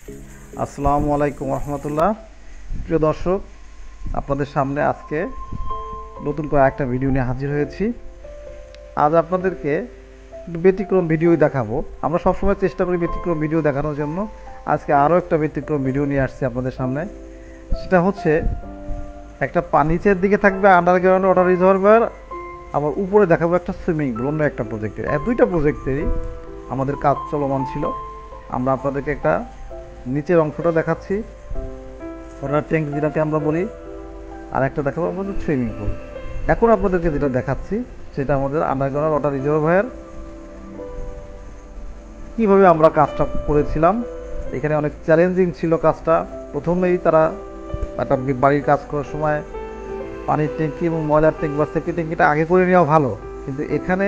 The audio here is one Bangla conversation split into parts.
আসসালামু আলাইকুম রহমতুল্লাহ। প্রিয় দর্শক, আপনাদের সামনে আজকে নতুন করে একটা ভিডিও নিয়ে হাজির হয়েছি। আজ আপনাদেরকে একটু ব্যতিক্রম ভিডিওই দেখাবো। আমরা সবসময় চেষ্টা করি ব্যতিক্রম ভিডিও দেখানোর জন্য। আজকে আরও একটা ব্যতিক্রম ভিডিও নিয়ে আসছি আপনাদের সামনে। সেটা হচ্ছে একটা নিচের দিকে থাকবে আন্ডারগ্রাউন্ড ওয়াটার রিজার্ভার, আবার উপরে দেখাবো একটা সুইমিং পুল, অন্য একটা প্রজেক্টের। দুইটা প্রজেক্টেরই আমাদের কাজ চলমান ছিল। আমরা আপনাদেরকে একটা নিচের অংশটা দেখাচ্ছি, ওয়াটার ট্যাঙ্ক যেটাকে আমরা বলি, আর একটা দেখাবো আমাদের সুইমিং পুল। এখন আপনাদেরকে যেটা দেখাচ্ছি সেটা আমাদের আন্ডারগ্রাউন্ড ওয়াটার রিজার্ভার, কীভাবে আমরা কাজটা করেছিলাম। এখানে অনেক চ্যালেঞ্জিং ছিল কাজটা। প্রথমেই তারা একটা বাড়ির কাজ করার সময় পানির ট্যাঙ্কি এবং ময়লার ট্যাঙ্ক বা সেফটি ট্যাঙ্কিটা আগে করে নেওয়া ভালো, কিন্তু এখানে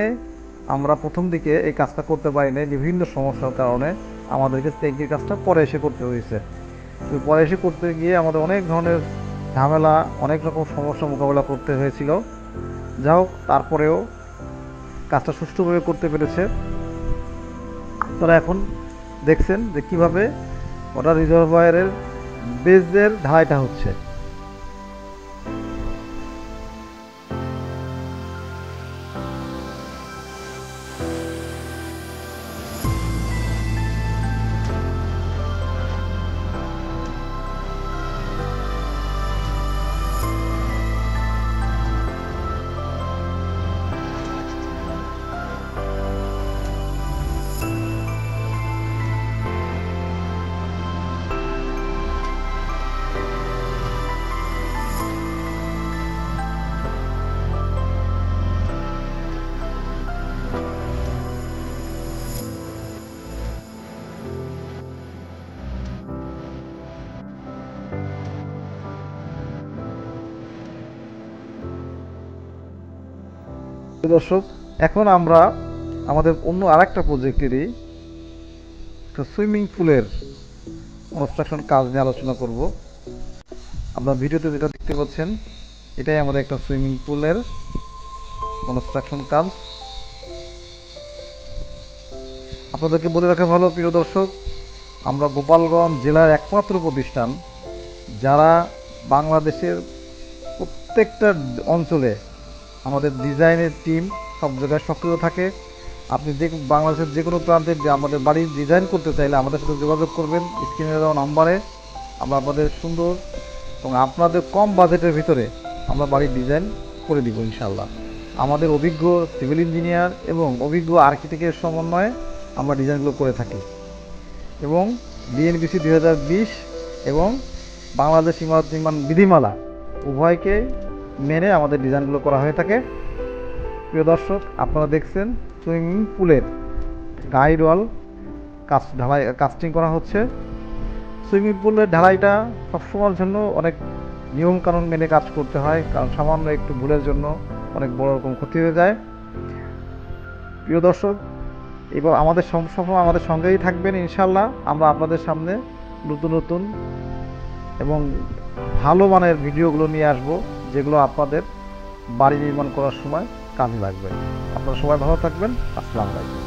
আমরা প্রথম দিকে এই কাজটা করতে পারি না। বিভিন্ন সমস্যার কারণে আমাদেরকে ট্যাঙ্কির কাজটা পরে এসে করতে হয়েছে। তো পরে এসে করতে গিয়ে আমাদের অনেক ধরনের ঝামেলা, অনেক রকম সমস্যার মোকাবেলা করতে হয়েছিল। যা হোক, তারপরেও কাজটা সুষ্ঠুভাবে করতে পেরেছে। তারা এখন দেখছেন যে কীভাবে ওয়াটার রিজার্ভায়ারের বেজের ঢালাইটা হচ্ছে। দর্শক, এখন আমরা আমাদের অন্য আরেকটা প্রজেক্টেরই একটা সুইমিং পুলের কনস্ট্রাকশন কাজ নিয়ে আলোচনা করব। আপনার ভিডিওতে যেটা দেখতে পাচ্ছেন এটাই আমাদের একটা সুইমিং পুলের কনস্ট্রাকশন কাজ। আপনাদেরকে বলে রাখা ভালো, প্রিয় দর্শক, আমরা গোপালগঞ্জ জেলার একমাত্র প্রতিষ্ঠান যারা বাংলাদেশের প্রত্যেকটা অঞ্চলে আমাদের ডিজাইনের টিম সব জায়গায় সক্রিয় থাকে। আপনি বাংলাদেশের যে কোনো প্রান্তে আমাদের বাড়ির ডিজাইন করতে চাইলে আমাদের সাথে যোগাযোগ করবেন স্ক্রিনে দেওয়া নাম্বারে। আমরা আপনাদের সুন্দর এবং আপনাদের কম বাজেটের ভিতরে আমরা বাড়ির ডিজাইন করে দিব ইনশাল্লাহ। আমাদের অভিজ্ঞ সিভিল ইঞ্জিনিয়ার এবং অভিজ্ঞ আর্কিটেক্টের সমন্বয়ে আমরা ডিজাইনগুলো করে থাকি, এবং বিএনবিসি 2020 এবং বাংলাদেশ ইমারত নির্মাণ বিধিমালা উভয়কে মেনে আমাদের ডিজাইনগুলো করা হয়ে থাকে। প্রিয় দর্শক, আপনারা দেখছেন সুইমিং পুলের গাইড ওয়াল কাস্টিং করা হচ্ছে। সুইমিং পুলের ঢালাইটা সবসময়ের জন্য অনেক নিয়মকানুন মেনে কাজ করতে হয়, কারণ সামান্য একটু ভুলের জন্য অনেক বড় রকম ক্ষতি হয়ে যায়। প্রিয় দর্শক, এবার সবসময় আমাদের সঙ্গেই থাকবেন ইনশাল্লাহ। আমরা আপনাদের সামনে নতুন নতুন এবং ভালো মানের ভিডিওগুলো নিয়ে আসব, যেগুলো আপনাদের বাড়ি নির্মাণ করার সময় কাজে লাগবে। আপনারা সবাই ভালো থাকবেন। আসসালামু আলাইকুম।